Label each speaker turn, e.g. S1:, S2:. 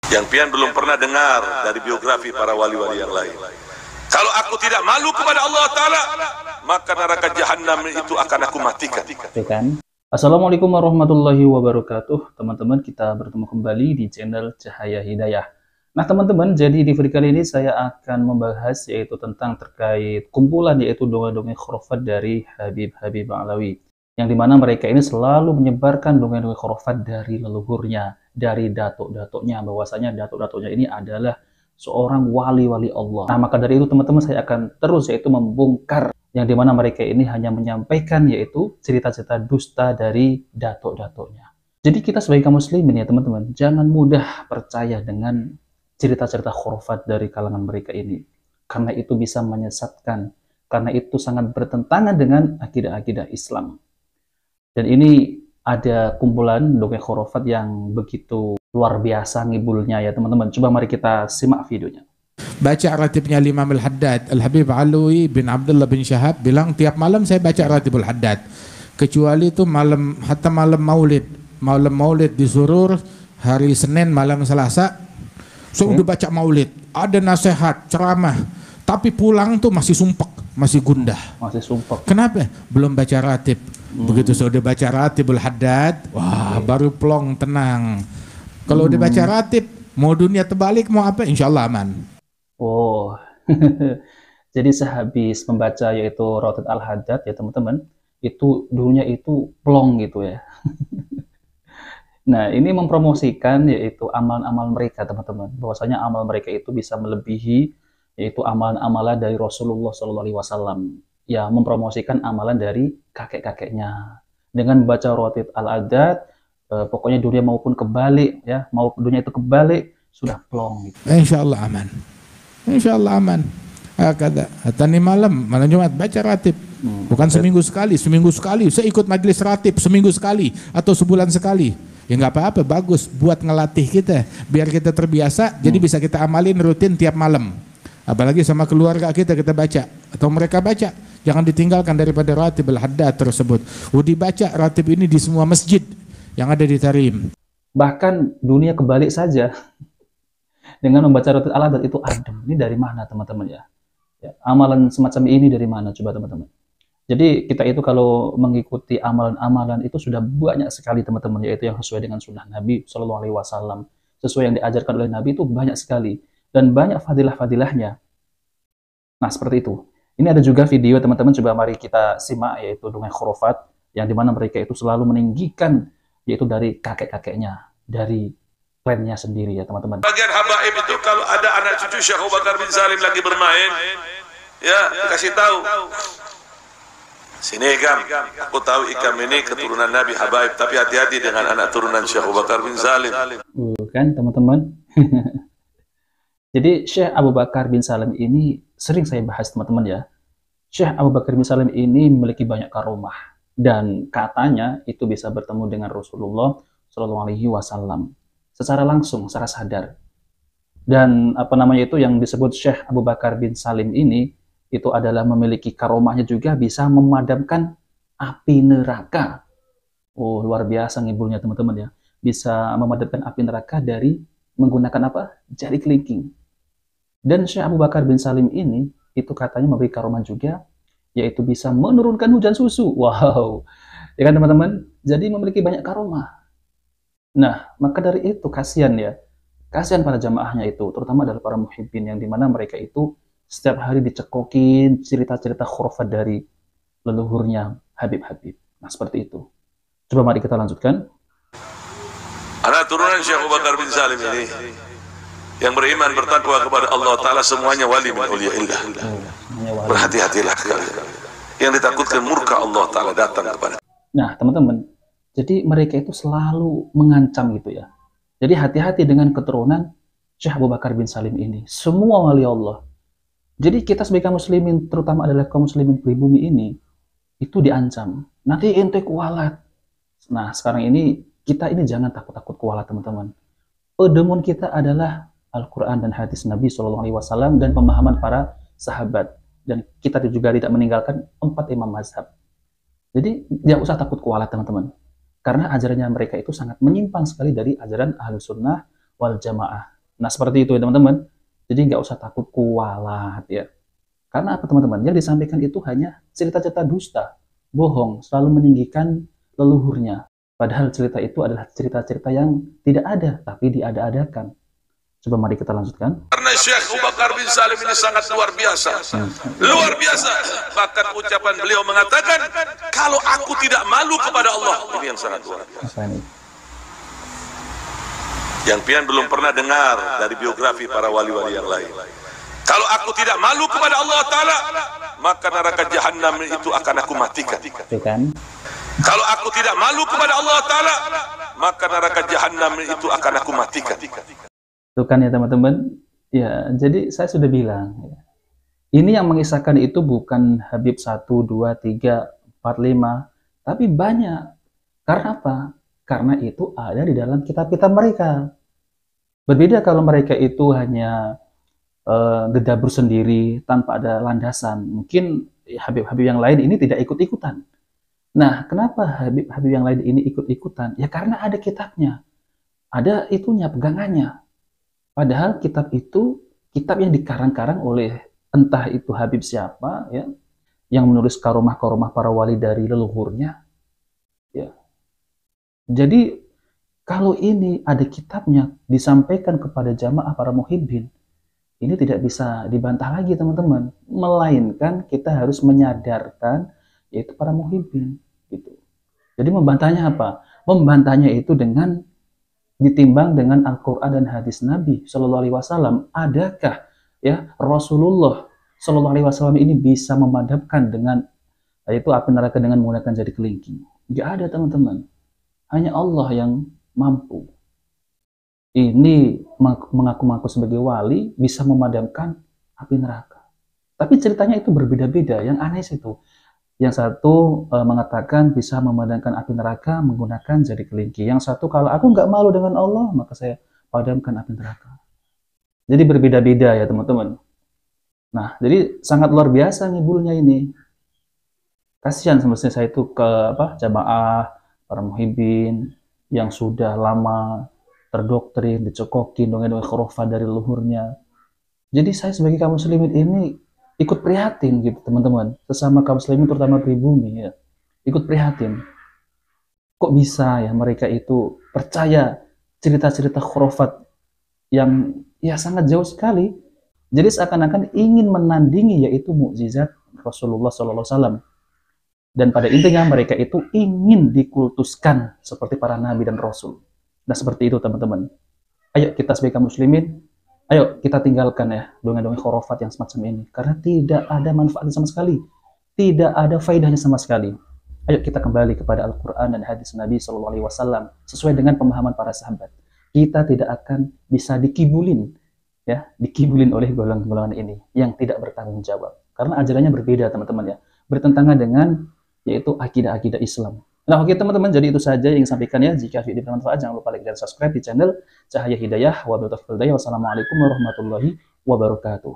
S1: Yang pian belum pernah dengar dari biografi para wali-wali yang lain. Kalau aku tidak malu kepada Allah Ta'ala, maka neraka jahanam itu akan aku matikan.
S2: Assalamualaikum warahmatullahi wabarakatuh. Teman-teman, kita bertemu kembali di channel Cahaya Hidayah. Nah teman-teman, jadi di video kali ini saya akan membahas yaitu tentang terkait kumpulan yaitu dongeng-dongeng khurafat dari Habib-Habib Alawi. Yang dimana mereka ini selalu menyebarkan dongeng-dongeng khurafat dari leluhurnya, dari datuk-datuknya, bahwasanya datuk-datuknya ini adalah seorang wali-wali Allah. Nah maka dari itu teman-teman saya akan terus yaitu membongkar yang dimana mereka ini hanya menyampaikan yaitu cerita-cerita dusta dari datuk-datuknya. Jadi kita sebagai kaum muslimin ya teman-teman, jangan mudah percaya dengan cerita-cerita khurafat dari kalangan mereka ini. Karena itu bisa menyesatkan, karena itu sangat bertentangan dengan akidah-akidah Islam. Dan ini ada kumpulan dongeng khurafat yang begitu luar biasa ngibulnya ya teman-teman. Coba mari kita simak videonya.
S3: Baca ratibnya Imam Al-Haddad, Al-Habib Alawi bin Abdullah bin Syahab bilang tiap malam saya baca ratibul Haddad. Kecuali itu malam, hatta malam Maulid. Malam Maulid disuruh hari Senin malam Selasa. So udah baca Maulid, ada nasihat, ceramah. Tapi pulang tuh masih sumpek, masih gundah.
S2: Masih sumpek.
S3: Kenapa? Belum baca ratib. Begitu sudah baca ratibul Haddad, wah baru plong tenang. Kalau udah baca ratib, mau dunia terbalik mau apa, insya Allah aman.
S2: Oh, jadi sehabis membaca yaitu Ratib Al-Haddad ya teman-teman, itu dunia itu plong gitu ya. Nah ini mempromosikan yaitu amalan-amalan mereka teman-teman, bahwasanya amal mereka itu bisa melebihi yaitu amalan-amalan dari Rasulullah SAW. Ya mempromosikan amalan dari kakek-kakeknya dengan membaca Ratib Al-Haddad, pokoknya dunia maupun kebalik ya, mau dunia itu kebalik sudah plong gitu.
S3: Insya Allah aman. Insya Allah aman. Kata tani malam Jumat baca ratib. Bukan seminggu sekali. Saya ikut majelis ratib seminggu sekali atau sebulan sekali. Ya nggak apa-apa, bagus buat ngelatih kita biar kita terbiasa. Jadi bisa kita amalin rutin tiap malam. Apalagi sama keluarga kita baca atau mereka baca. Jangan ditinggalkan daripada ratib Al-Haddad tersebut. Dibaca ratib ini di semua masjid yang ada di Tarim.
S2: Bahkan dunia kebalik saja. Dengan membaca Ratib Al-Haddad itu adem. Ini dari mana teman-teman ya? Amalan semacam ini dari mana coba teman-teman? Jadi kita itu kalau mengikuti amalan-amalan itu sudah banyak sekali teman-teman, yaitu yang sesuai dengan sunnah Nabi Shallallahu Alaihi Wasallam, sesuai yang diajarkan oleh Nabi itu banyak sekali dan banyak fadilah-fadilahnya. Nah seperti itu. Ini ada juga video teman-teman, coba mari kita simak yaitu dongeng khurafat yang dimana mereka itu selalu meninggikan yaitu dari kakek-kakeknya, dari klannya sendiri ya teman-teman.
S1: Bagian habaib itu kalau ada anak cucu Syekh Abu Bakar bin Salim lagi bermain, ya dikasih tahu. Sini Ikam, aku tahu Ikam ini keturunan Nabi habaib, tapi hati-hati dengan anak turunan Syekh Abu Bakar bin Salim.
S2: Kan teman-teman. Jadi Syekh Abu Bakar bin Salim ini sering saya bahas teman-teman ya. Syekh Abu Bakar bin Salim ini memiliki banyak karomah dan katanya itu bisa bertemu dengan Rasulullah Shallallahu Alaihi Wasallam secara langsung, secara sadar. Dan apa namanya itu yang disebut Syekh Abu Bakar bin Salim ini itu adalah memiliki karomahnya juga bisa memadamkan api neraka. Oh luar biasa ngibulnya teman-teman ya. Bisa memadamkan api neraka dari menggunakan apa? Jari kelingking. Dan Syekh Abu Bakar bin Salim ini itu katanya memberi karomah juga, yaitu bisa menurunkan hujan susu. Wow, ya kan teman-teman? Jadi memiliki banyak karomah. Nah, maka dari itu kasihan ya. Kasihan para jamaahnya itu, terutama adalah para muhibbin yang dimana mereka itu setiap hari dicekokin cerita-cerita khurafat dari leluhurnya Habib-Habib. Nah, seperti itu. Coba mari kita lanjutkan.
S1: Anak turunan Syekh Abu Bakar bin Salim ini yang beriman bertakwa kepada Allah Ta'ala semuanya wali min awliyaillah. Berhati-hatilah kalian. Yang ditakutkan murka Allah Ta'ala datang kepada.
S2: Nah, teman-teman, jadi mereka itu selalu mengancam gitu ya. Jadi hati-hati dengan keturunan Syekh Abu Bakar bin Salim ini. Semua wali Allah. Jadi kita sebagai kaum muslimin, terutama adalah kaum muslimin pribumi ini, itu diancam. Nanti ente kualat. Nah sekarang ini, kita ini jangan takut-takut kualat teman-teman. Pedoman kita adalah Al-Quran dan hadis Nabi SAW dan pemahaman para sahabat. Dan kita juga tidak meninggalkan 4 imam mazhab. Jadi tidak usah takut kualat teman-teman. Karena ajarannya mereka itu sangat menyimpang sekali dari ajaran Ahlus Sunnah wal Jamaah. Nah, seperti itu ya teman-teman. Jadi nggak usah takut kualat ya. Karena apa teman-teman? Yang disampaikan itu hanya cerita-cerita dusta, bohong, selalu meninggikan leluhurnya. Padahal cerita itu adalah cerita-cerita yang tidak ada, tapi diada-adakan. Coba mari kita lanjutkan.
S1: Karena Syekh Abu Bakar bin Salim ini sangat luar biasa. Luar biasa. Bahkan ucapan beliau mengatakan, kalau aku tidak malu kepada Allah. Ini yang sangat luar biasa. Yang pian belum pernah dengar dari biografi para wali-wali yang lain. Kalau aku tidak malu kepada Allah Ta'ala, maka neraka jahanam itu akan aku matikan. Kalau aku tidak malu kepada Allah Ta'ala, maka neraka jahanam itu akan aku matikan.
S2: Itu kan ya teman-teman. Ya, jadi saya sudah bilang. Ya. Ini yang mengisahkan itu bukan Habib 1, 2, 3, 4, 5. Tapi banyak. Karena apa? Karena itu ada di dalam kitab-kitab mereka. Berbeda kalau mereka itu hanya gedabur sendiri tanpa ada landasan. Mungkin Habib-Habib yang lain ini tidak ikut-ikutan. Nah, kenapa Habib-Habib yang lain ini ikut-ikutan? Ya karena ada kitabnya. Ada itunya, pegangannya. Padahal kitab itu kitab yang dikarang-karang oleh entah itu Habib siapa ya, yang menulis karomah-karomah para wali dari leluhurnya. Ya. Jadi kalau ini ada kitabnya disampaikan kepada jamaah para muhibbin, ini tidak bisa dibantah lagi teman-teman. Melainkan kita harus menyadarkan yaitu para muhibbin gitu. Jadi membantahnya apa? Membantahnya itu dengan ditimbang dengan Al-Quran dan hadis Nabi Shallallahu Alaihi Wasallam. Adakah ya Rasulullah Shallallahu Alaihi Wasallam ini bisa memadamkan dengan yaitu api neraka dengan menggunakan jari kelingking? Tidak ada teman-teman. Hanya Allah yang mampu. Ini mengaku-ngaku sebagai wali bisa memadamkan api neraka. Tapi ceritanya itu berbeda-beda. Yang aneh itu. Yang satu mengatakan bisa memadamkan api neraka menggunakan jari kelingking. Yang satu kalau aku nggak malu dengan Allah, maka saya padamkan api neraka. Jadi berbeda-beda ya teman-teman. Nah, jadi sangat luar biasa ngibulnya ini. Kasihan semestinya saya itu ke jamaah, para muhibbin yang sudah lama terdoktrin, dicokokin dongeng-dongeng khurafat dari leluhurnya. Jadi saya sebagai kaum muslimin ini ikut prihatin gitu teman-teman, sesama kaum muslimin terutama pribumi ya, ikut prihatin. Kok bisa ya mereka itu percaya cerita-cerita khurafat yang ya sangat jauh sekali. Jadi seakan-akan ingin menandingi yaitu mukjizat Rasulullah SAW. Dan pada intinya mereka itu ingin dikultuskan seperti para nabi dan rasul. Nah seperti itu teman-teman. Ayo kita sebagai kaum muslimin, ayo kita tinggalkan ya dongeng-dongeng khurafat yang semacam ini. Karena tidak ada manfaatnya sama sekali. Tidak ada faedahnya sama sekali. Ayo kita kembali kepada Al-Quran dan hadis Nabi SAW sesuai dengan pemahaman para sahabat. Kita tidak akan bisa dikibulin oleh golongan-golongan ini yang tidak bertanggung jawab. Karena ajarannya berbeda teman-teman ya. Bertentangan dengan yaitu akidah-akidah Islam. Nah oke teman-teman, jadi itu saja yang disampaikan ya. Jika video bermanfaat jangan lupa like dan subscribe di channel Cahaya Hidayah. Wassalamualaikum warahmatullahi wabarakatuh.